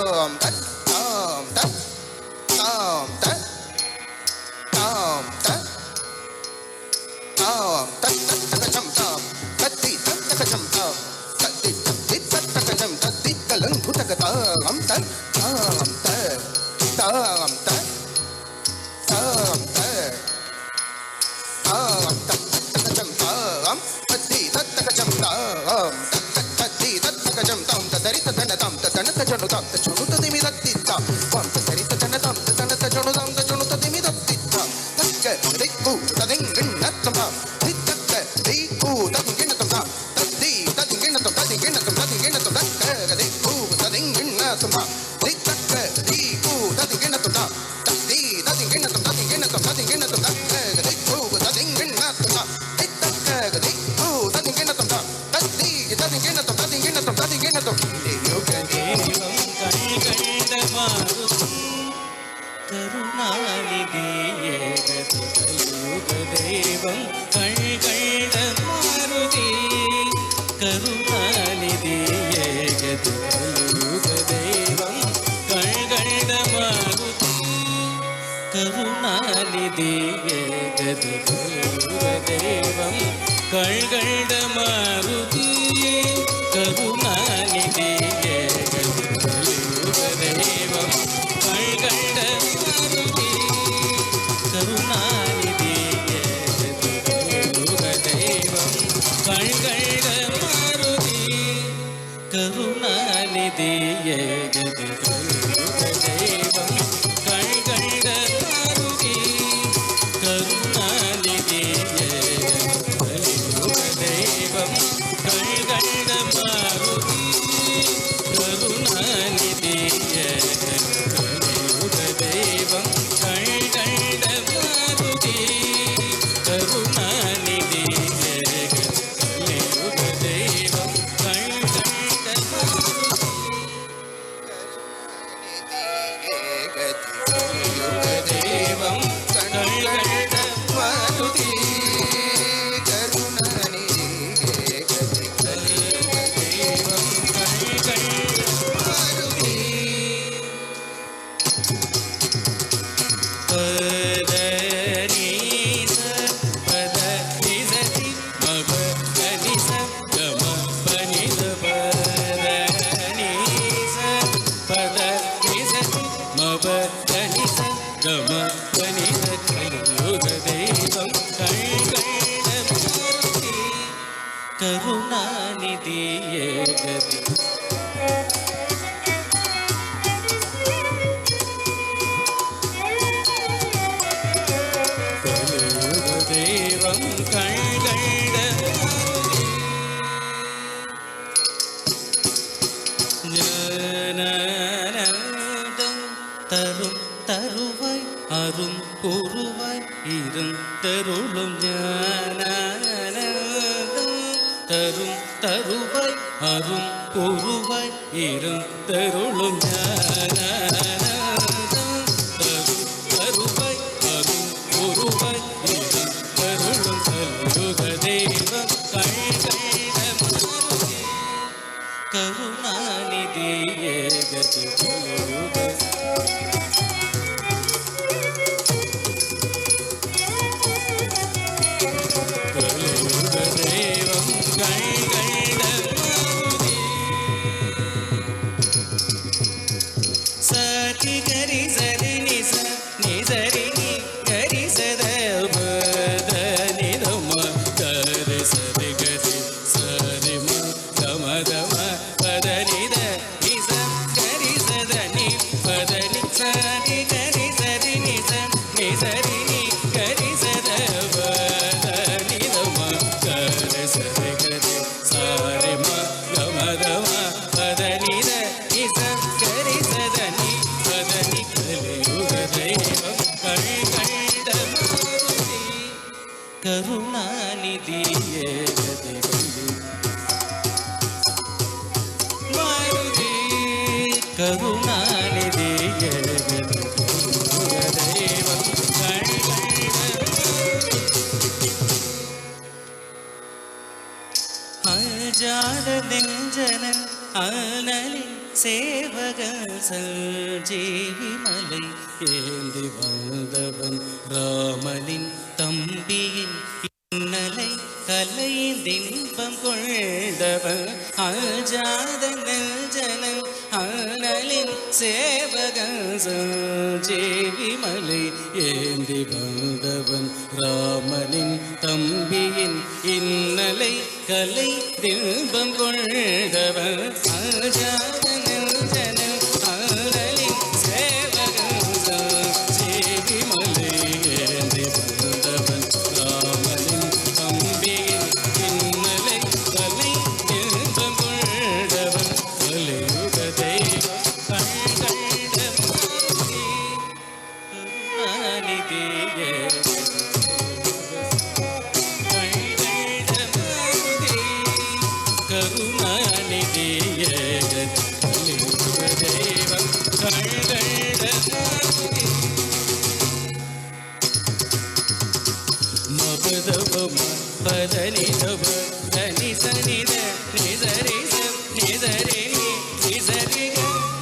ತತ್ ತಾಂ ತತ್ ತಾಂ ತತ್ ತಾಂ ತತ್ ತಾಂ ತತ್ ತತ್ ತಕಜಂ ತಾಂ ತತ್ತಿ ತತ್ ತಕಜಂ ತಾಂ ತತ್ತಿ ತತ್ತಿ ತತ್ ತಕಜಂ ತತ್ತಿ ಕಲಂಘು ತಕ ತಾಂ ತತ್ ತಾಂ ತತ್ ತಾಂ ತತ್ ತಾಂ ತತ್ ತಾಂ ತತ್ ತಕಜಂ ತಾಂ ತತ್ತಿ ತತ್ ತಕಜಂ ತಾಂ ತತ್ತಿ ತತ್ ತಕಜಂ ತಾಂ ತದರಿ ತದನ ತಾಂ ತದನ ತಜನು ತಾಂ ತಜನು ತದಿಮಿ ದತ್ತಿ ತಾಂ ತಾಂ ತದರಿ ತದನ ತಾಂ ತದನ ತಜನು ತಾಂ ತಜನು ತದಿಮಿ ದತ್ತಿ ತಾಂ ತಕ್ಕ ದಿಕ್ಕು ತದಿಂಗಿಣ್ಣ ತಾಂ ದಿಕ್ಕ ದಿಕ್ಕು ತದಿಂಗಿಣ್ಣ ತಾಂ ತದ್ದಿ ತದಿಂಗಿಣ್ಣ ತಾಂ ತದಿಂಗಿಣ್ಣ ತಾಂ ತದಿಂಗಿಣ್ಣ ತಾಂ ತಕ್ಕ ದಿಕ್ಕು ತದಿಂಗಿಣ್ಣ ತಾಂ ದಿಕ್ಕ ದಿಕ್ಕು ತದಿಂಗಿಣ್ಣ ತಾಂ ತದ್ದಿ ತದಿಂಗಿಣ್ಣ ತಾಂ ತದಿಂಗಿಣ್ಣ ತಾಂ ತದಿಂಗಿಣ್ಣ ತಾಂ ತಕ್ಕ ದಿಕ್ಕು ತದಿಂಗಿಣ್ಣ ತಾಂ ದಿಕ್ಕ ದಿಕ್ಕು ತದಿಂಗಿಣ್ಣ ತಾಂ ತದ್ದಿ ತದಿಂಗಿಣ್ಣ ತಾಂ ತದಿಂಗಿಣ್ಣ ತಾಂ ತದಿಂಗಿಣ್ಣ ತಾಂ ಕಲಿಯುಗ ದೈವಂ ಕೈಗಂಡ ಮಾರುತಿ ಕರುಣಾನಿಧಿಯೇ ಕಲಿಯುಗ ದೈವಂ ಕೈಗಂಡ ಮಾರುತಿ ಕರುಣಾನಿಧಿಯೇ ಕಲಿಯುಗ ದೈವಂ ಕೈಗಂಡ ಮಾರುತಿ ಕರುಣಾನಿಧಿಯೇ ಕಲಿಯುಗ ದೈವಂ ಕೈಗಂಡ ಮಾರುತಿ ಕರುಣಾನಿಧಿಯೇ ಕಲಿಯುಗ ದೈವಂ ಕೈಗಂಡ ಮಾರುತಿ ಕರುಣಾನಿಧಿಯೇ ಕಲಿಯುಗ ದೈವಂ ಕೈಗಂಡ ಮಾರುತಿ ಕರುಣಾನಿಧಿಯೇ ಕಲಿಯುಗ ದೈವಂ ಕೈಗಂಡ ಮಾರುತಿ ಕರುಣಾನಿಧಿಯೇ ಕಲಿಯುಗ ದೈವಂ ಕೈಗಂಡ ಮಾರುತಿ ಕರುಣಾನಿಧಿಯೇ ಕಲಿಯುಗ ದೈವಂ ಕೈಗಂಡ ಮಾರುತಿ ಕರುಣಾನಿಧಿಯೇ ಕಲಿಯುಗ ದೈವಂ ಕೈಗಂಡ ಮಾರುತಿ ಕರುಣಾನಿಧಿಯೇ ಗತಿ ದೇವಂ ಕಣ್ಗಂಡ ஞானந்தம் தரும் தருவாய் அரும் கூறுவாய் இருந்தருளும் ஞானந்தம் தரும் தருவாய் அரும் கூறுவாய் இருந்தருளும் ஞானந்தம் தரும் தருவாய் அரும் கூறுவாய் இருந்தருளும் கல்யுக தெய்வம் கருணாநிதியே கதி கலியுக கலியுக தேவம் கைகண்ட சதி கரி சரி நிச நிசரி நி கரி சத பத நிதம கரி சரி கரி சரி ம கம தம பத நித நிச கரி சத நி பத நி சரி கரி சரி நிச நிசரி நி கரி சத பத நிதம கரி சரி கரி சரி ம கம தம பத நித நிச கரி சத நி பத நி கலியுக தெய்வம் கண்ட மாருதி கருணாநிதியே கதி மாருதி கருணாநிதியே கதி தெய்வம் கண்ட அஜாத நெஞ்சனன் ஆனலின் சேவகன் சஞ்சீவி மலை ஏந்தி வந்தவன் ராமனின் தம்பியின் இன்னலை கலையின்பம் கொண்டவன் அஜாத நெஞ்சனன் ஆனலின் சேவகன் சஞ்சீவி மலை ஏந்தி வந்தவன் ராமனின் தம்பியின் இன்னலை கலை தின்பம் கொண்டவன் அஜாத நெஞ்சனன் ஆனலின் சேவகன் சஞ்சீவி மலை ஏந்தி வந்தவன் ராமனின் தம்பியின் இன்னலை கலை தின்பம் கொண்டவன் கலியுக தெய்வம் கண்கண்ட கருணாநிதியே கருணாநிதியே கலியுக தெய்வம் கண்கண்ட மபதவம பதனிதவ தனி சனித நிசரிச நிசரி நிசரி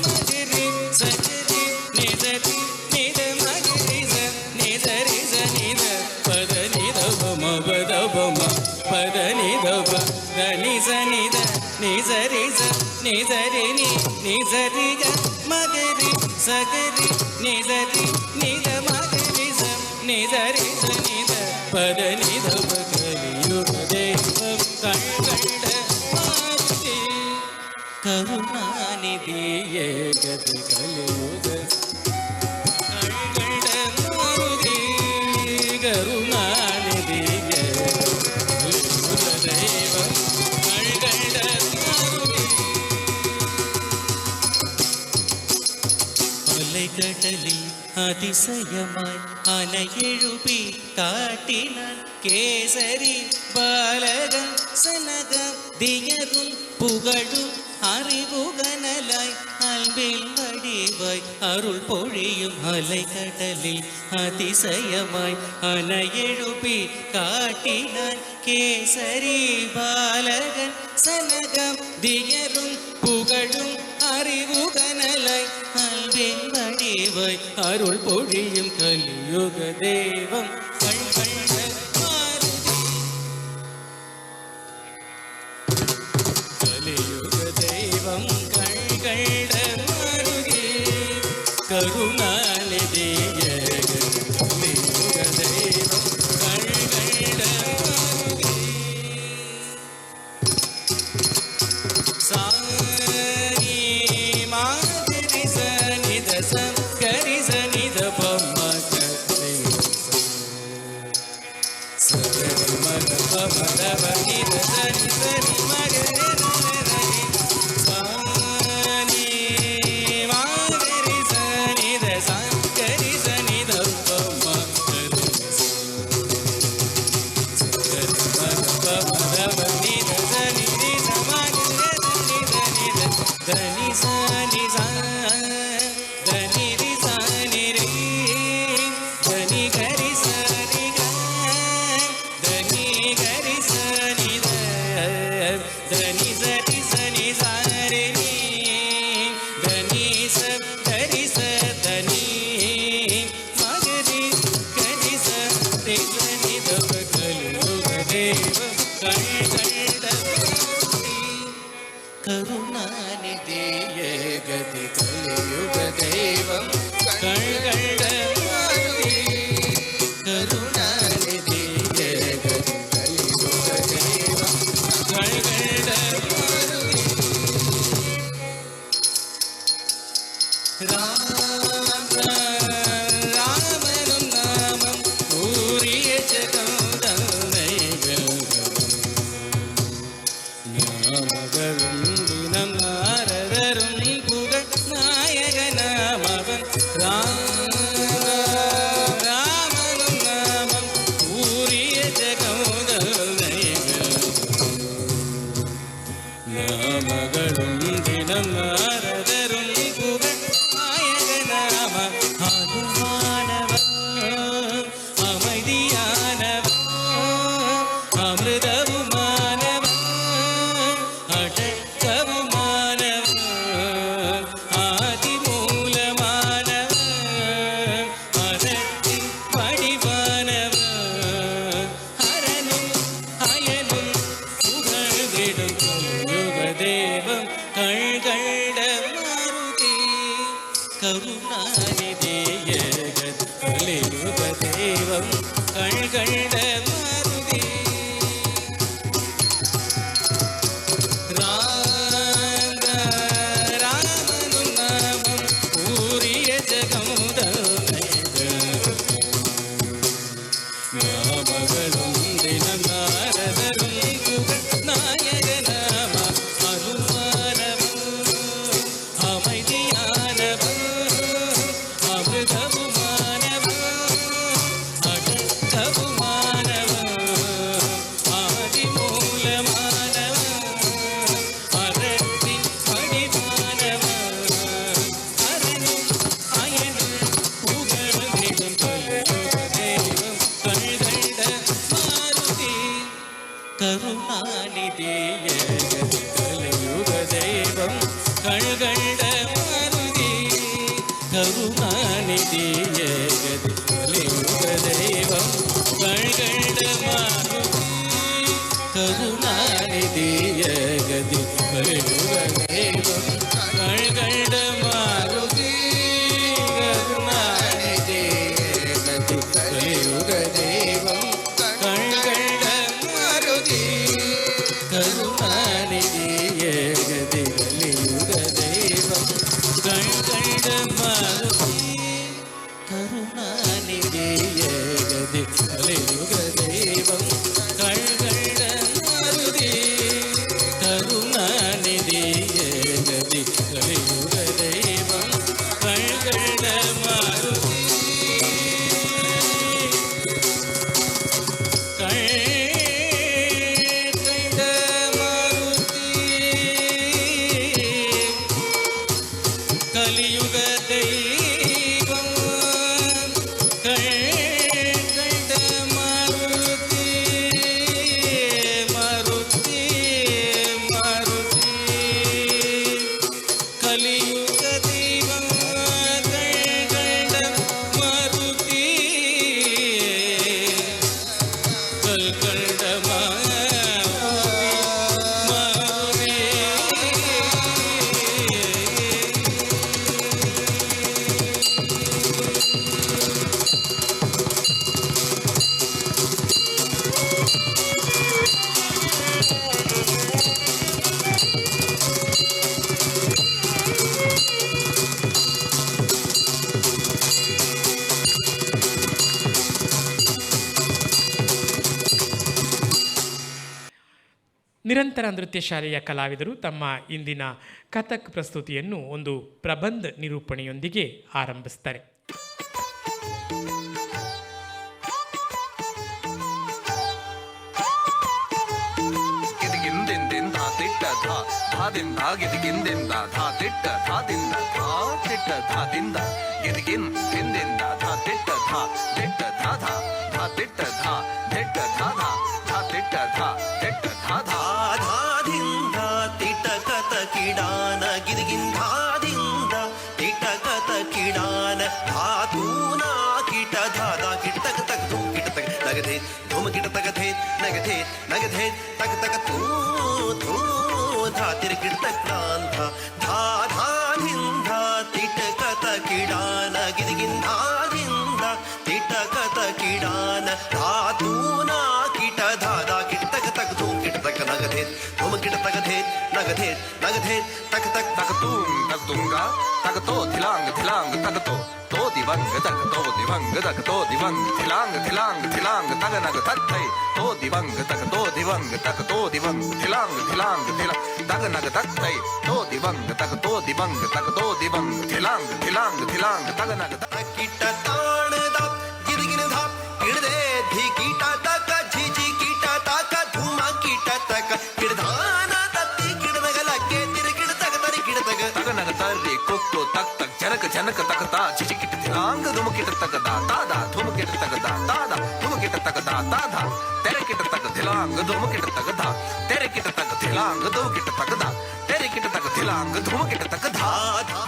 மகரி சஜரி நிசரி நித மகரிச நிசரிச நித பதனிதவ மபதவம பதனிதவ தனி சனித நிசரிச நிசரி நிசரி மகரி சகரி நிசரி நித மகரிச நிசரிச நித பதனிதவ கலியுக தெய்வம் கண்கண்ட மாருதி கருணாநிதியே கதி கலியுக கண்கண்ட மாருதி கருணாநிதியே கலியுக தெய்வம் கண்கண்ட மாருதி அலைகடலில் அதிசயமாய் அணை எழுப்பி காட்டினான் கேசரி பாலகன் சனகம் தியரும் புகழும் அறிவுகனலாய் அன்பில் வடிவாய் அருள் பொழியும் அலைகடலில் அதிசயமாய் அணை எழுப்பி காட்டினான் கேசரி பாலகன் சனகம் தியரும் புகழும் அறிவுகனலாய் அன்பின் வடிவாய் அருள் பொழியும் கலியுக தெய்வம் கண்கண்ட மாருதி கலியுக தெய்வம் கண்கண்ட மாருதி கருணாநிதியே கலியுக தெய்வம் கண்கண்ட மாருதி ಕರುಣಾನಿಧಿಯೇ ಗತಿ ಕಲಿಯುಗ ದೈವಂ ಕಳ್ಗಳ್ಳ ಮಾರುತಿ ಕರುಣಾನಿಧಿಯೇ ಗತಿ ಕಲಿಯುಗ ದೈವಂ ಕಳ್ಗಳ್ಳ ಮಾರುತಿ ರಾಮನು ನಾಮಂ ಊರಿಯ ಜಗದನೈಗ நாமகளும் நாரதரும் புகழ் நாயக நாமவன் ராமனும் நாமம் ஊரிய ஜகோதனைக நாமகளும் தினம் நாரதரும் புகழ் நாயக நாம அதுவானவன் அமைதியானவன் அமிர்தவுமானவன் அடக்கவுமானவன் ஆதிமூலமானவன் அறத்தின் வடிவானவன் அரணும் அயனும் புகழ்ந்திடும் யுக தேவம் கள்கண்ட மாருதி கருணாநிதியே கலியுக தேவம் கள்கண்ட மாருதி ராமனு நாமம் ஊரிய ஜகமுதனைக நாமகளும் தினம் நாரதரும் புகழ் நாயக நாம அனுமானவன் அமைதியானவன் அமிர்தவுமானவன் அடக்கவுமானவன் ஆதிமூலமானவன் அறத்தின் வடிவானவன் அரணும் அயனும் புகழ்ந்திடும் கலியுக தேவம் கள்கண்ட மாருதி கருணாநிதியே கதி கலியுக தெய்வம் கள்கண்ட மாருதி கருணாநிதியே கதி கலியுக தெய்வம் கள்கண்ட மாருதி கருணாநிதியே கதி கலியுக தெய்வம் கள்கண்ட மாருதி கருணாநிதியே கதி கலியுக தெய்வம் கள்கண்ட மாருதி கருணாநிதியே கதி கலியுக தெய்வம் கள்கண்ட மாருதி கருணாநிதியே கதி கலியுக தெய்வம் கள்கண்ட மாருதி கருணாநிதியே கதி கலியுக தெய்வம் கள்கண்ட மாருதி கள்கண்ட ನಿರಂತರ ನೃತ್ಯ ಶಾಲೆಯ ಕಲಾವಿದರು ತಮ್ಮ ಇಂದಿನ ಕಥಕ್ ಪ್ರಸ್ತುತಿಯನ್ನು ಒಂದು ಪ್ರಬಂಧ ನಿರೂಪಣೆಯೊಂದಿಗೆ ಆರಂಭಿಸ್ತಾರೆ. ಧಾದಿಂದ ತಿಟಕತ ಕಿಡಾನ ಗಿರಿಗಿಂಧಾದಿಂದ ತಿಟಕತ ಕಿಡಾನ ಧಾತೂನಾ ಕಿಟ ಧಾದ ಕಿಟ ತಕ ತಕ ಧೂಮ್ ಕಿಟ ತಕ ನಗಧೇ ಧೂಮ್ ಕಿಟ ತಕ ಧೇ ನಗಧೇ ನಗಧೇ ತಕ ತಕ ಧೂ ಧೂ ಧಾತಿರ ಕಿಟ ತಕ ಕ್ರಾಂತ ಧಾ ಧಾದಿಂದ ತಿಟಕತ ಕಿಡಾನ ಗಿರಿಗಿಂಧಾದಿಂದ ತಿಟಕತ ಕಿಡಾನ ಧಾತೂನಾ ಕಿಟ ಧಾದ ಕಿಟ ತಕ ತಕ ಧೂಮ್ ಕಿಟ ತಕ ನಗಧೇ ಧೂಮ್ ಕಿಟ ತಕ ಧೇ ನಗಧೇ ನಗಧೇ ತಕ ತಕ ತಕ ತೂಮ್ ತಕ ತುಂಗ ತಕ ತೋ ಧಿಲಾಂಗ ಧಿಲಾಂಗ ತಕ ತೋ ತೋ ದಿವಂಗ ತಕ ತೋ ದಿವಂಗ ತಕ ತೋ ದಿವಂಗ ಧಿಲಾಂಗ ಧಿಲಾಂಗ ಧಿಲಾಂಗ ತಗ ನಗ ತತ್ತೈ ತೋ ದಿವಂಗ ತಕ ತೋ ದಿವಂಗ ತಕ ತೋ ದಿವಂಗ ಧಿಲಾಂಗ ಧಿಲಾಂಗ ಧಿಲ ತಗ ನಗ ತತ್ತೈ ತೋ ದಿವಂಗ ತಕ ತೋ ದಿವಂಗ ತಕ ತೋ ದಿವಂಗ ಧಿಲಾಂಗ ಧಿಲಾಂಗ ಧಿಲಾಂಗ ತಗ ನಗ ತಕ ಕಿಟ ತಾಣದ ಗಿರಿಗಿನ ಧಾಪ್ ಕಿಡದೆ ಧಿ ಕೀಟ ತಕ ಝಿಜಿ ಕೀಟ ತಕ ಧೂಮ ಕೀಟ ತಕ ಕಿಡದಾನ ತತ್ತಿ ಕಿಡದಗಲಕ್ಕೆ ತಿರು ಕಿಡ ತಕ ತರಿ ಕಿಡ ತಕ ತಗ ನಗ ತರ್ರಿ ಕೊಕ್ಕು ತಕ್ ತಕ್ ಜನಕ ಜನಕ ತಕ ತಾ ಝಿಜಿ ಕಿಟ ಧಿಲಾಂಗ ಧೂಮ ಕಿಟ ತಕ ದಾ ತಾದ ಧೂಮ ಕಿಟ ತಕ ದಾ ತಾದ ಧೂಮ ಕಿಟ ತಕ ದಾ ತಾದ ತೆರೆ ಕಿಟ ತಕ ಧಿಲಾಂಗ ಧೂಮ ಕಿಟ ತಕ ದಾ ತೆರೆ ಕಿಟ ತಕ ಧಿಲಾಂಗ ಧೂಮ ಕಿಟ ತಕ ದಾ ತೆರೆ ಕಿಟ ತಕ ಧಿಲಾಂಗ ಧೂಮ ಕಿಟ ತಕ ಧಾ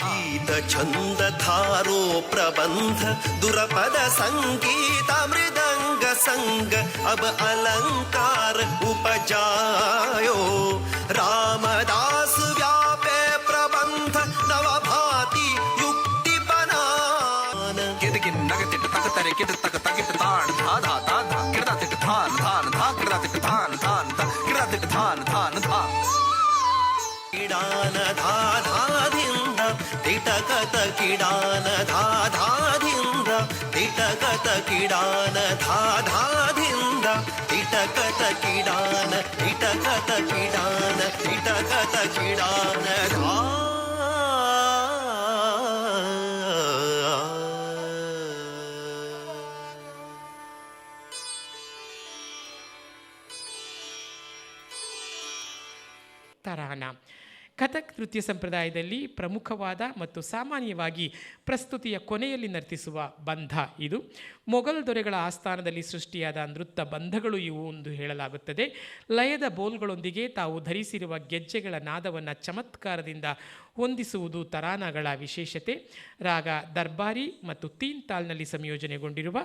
ಗೀತ ಛಂದ ಧಾರೋ ಪ್ರಬಂಧ ದುರಪದ ಸಂಗೀತ ಮೃದಂಗ ಸಂಗ ಅಬ ಅಲಂಕಾರ ಉಪಜಾಯೋ ರಾಮದಾಸ್ ವ್ಯಾಪೆ ಪ್ರಬಂಧ ನವಭಾತಿ ಯುಕ್ತಿ ಬನಾನ ಕಿದಕಿನ್ ನಗತಿಟ್ಟ ತಕ ತರೆ ಕಿಟ ತಕ ತಗಿಟ್ಟ ತಾಣ ಧಾ ಧಾ ಧಾ ಕಿಡದ ತಿಟ್ಟ ಧಾನ ಧಾನ ಧಾ ಕಿಡದ ತಿಟ್ಟ ಧಾನ ಧಾನ ಧಾ ಕಿಡದ ತಿಟ್ಟ ಧಾನ ಧಾನ ಧಾ ಕಿಡಾನ ಧಾ ಧಾದಿಂದ ತಿಟಕತ ಕಿಡಾನ ಧಾ ಧಾದಿಂದ ತಿಟಕತ ಕಿಡಾನ ಧಾ ಧಾದಿಂದ ತಿಟಕತ ಕಿಡಾನ ತಿಟಕತ ಕಿಡಾನ ತಿಟಕತ ಕಿಡಾನ ಧಾ ತರಾನ. ಕಥಕ್ ನೃತ್ಯ ಸಂಪ್ರದಾಯದಲ್ಲಿ ಪ್ರಮುಖವಾದ ಮತ್ತು ಸಾಮಾನ್ಯವಾಗಿ ಪ್ರಸ್ತುತಿಯ ಕೊನೆಯಲ್ಲಿ ನರ್ತಿಸುವ ಬಂಧ ಇದು. ಮೊಘಲ್ ದೊರೆಗಳ ಆಸ್ಥಾನದಲ್ಲಿ ಸೃಷ್ಟಿಯಾದ ನೃತ್ಯ ಬಂಧಗಳು ಇವು ಎಂದು ಹೇಳಲಾಗುತ್ತದೆ. ಲಯದ ಬೋಲ್ಗಳೊಂದಿಗೆ ತಾವು ಧರಿಸಿರುವ ಗೆಜ್ಜೆಗಳ ನಾದವನ್ನು ಚಮತ್ಕಾರದಿಂದ ಹೊಂದಿಸುವುದು ತರಾನಗಳ ವಿಶೇಷತೆ. ರಾಗ ದರ್ಬಾರಿ ಮತ್ತು ತೀನ್ ತಾಲ್ನಲ್ಲಿ ಸಂಯೋಜನೆಗೊಂಡಿರುವ,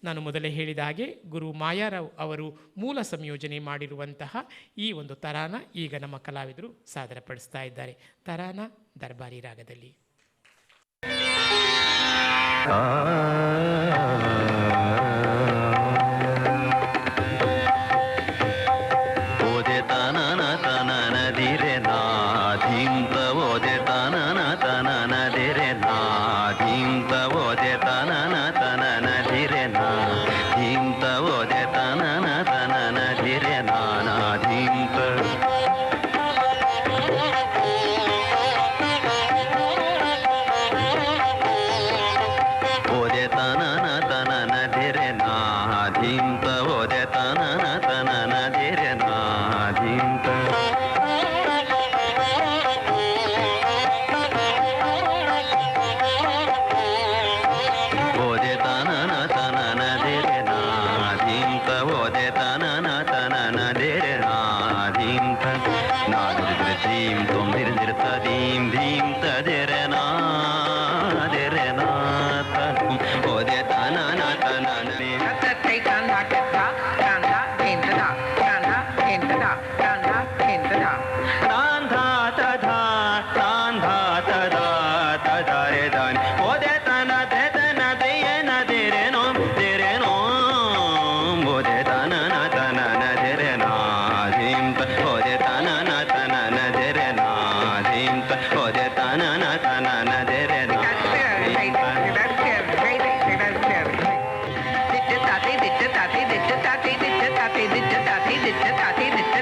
ನಾನು ಮೊದಲೇ ಹೇಳಿದ ಹಾಗೆ ಗುರು ಮಾಯಾರಾವ್ ಅವರು ಮೂಲ ಸಂಯೋಜನೆ ಮಾಡಿರುವಂತಹ ಈ ಒಂದು ತರಾನ ಈಗ ನಮ್ಮ ಕಲಾವಿದರು ಸಾದರಪಡಿಸ್ತಾ ಇದ್ದಾರೆ. ತರಾನ ದರ್ಬಾರಿ ರಾಗದಲ್ಲಿ.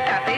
Tati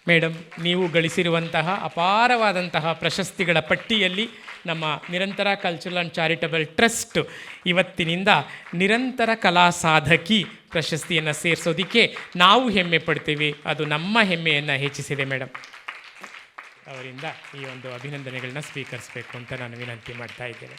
ಮೇಡಮ್, ನೀವು ಗಳಿಸಿರುವಂತಹ ಅಪಾರವಾದಂತಹ ಪ್ರಶಸ್ತಿಗಳ ಪಟ್ಟಿಯಲ್ಲಿ ನಮ್ಮ ನಿರಂತರ ಕಲ್ಚರಲ್ ಆ್ಯಂಡ್ ಚಾರಿಟಬಲ್ ಟ್ರಸ್ಟ್ ಇವತ್ತಿನಿಂದ ನಿರಂತರ ಕಲಾ ಸಾಧಕಿ ಪ್ರಶಸ್ತಿಯನ್ನು ಸೇರಿಸೋದಕ್ಕೆ ನಾವು ಹೆಮ್ಮೆ ಪಡ್ತೀವಿ. ಅದು ನಮ್ಮ ಹೆಮ್ಮೆಯನ್ನು ಹೆಚ್ಚಿಸಿದೆ ಮೇಡಮ್. ಅವರಿಂದ ಈ ಒಂದು ಅಭಿನಂದನೆಗಳನ್ನ ಸ್ವೀಕರಿಸಬೇಕು ಅಂತ ನಾನು ವಿನಂತಿ ಮಾಡ್ತಾ ಇದ್ದೇನೆ.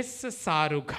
ಎಸ್ ಸಾರುಘ.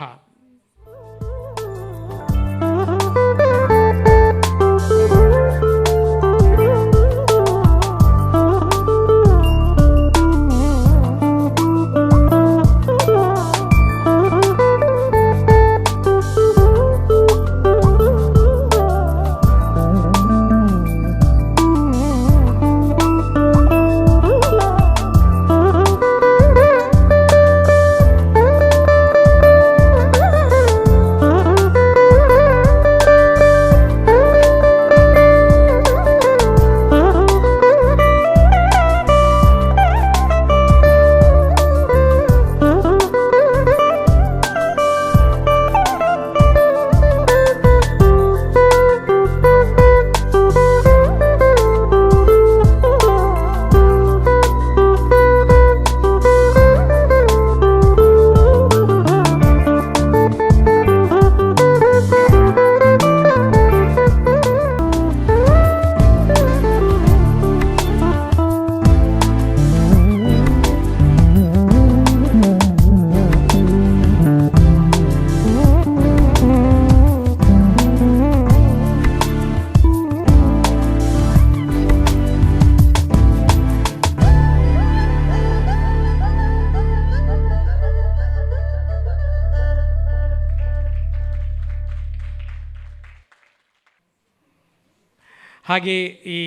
ಹಾಗೆ ಈ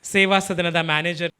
ಸೇವಾ ಸದನದ ಮ್ಯಾನೇಜರ್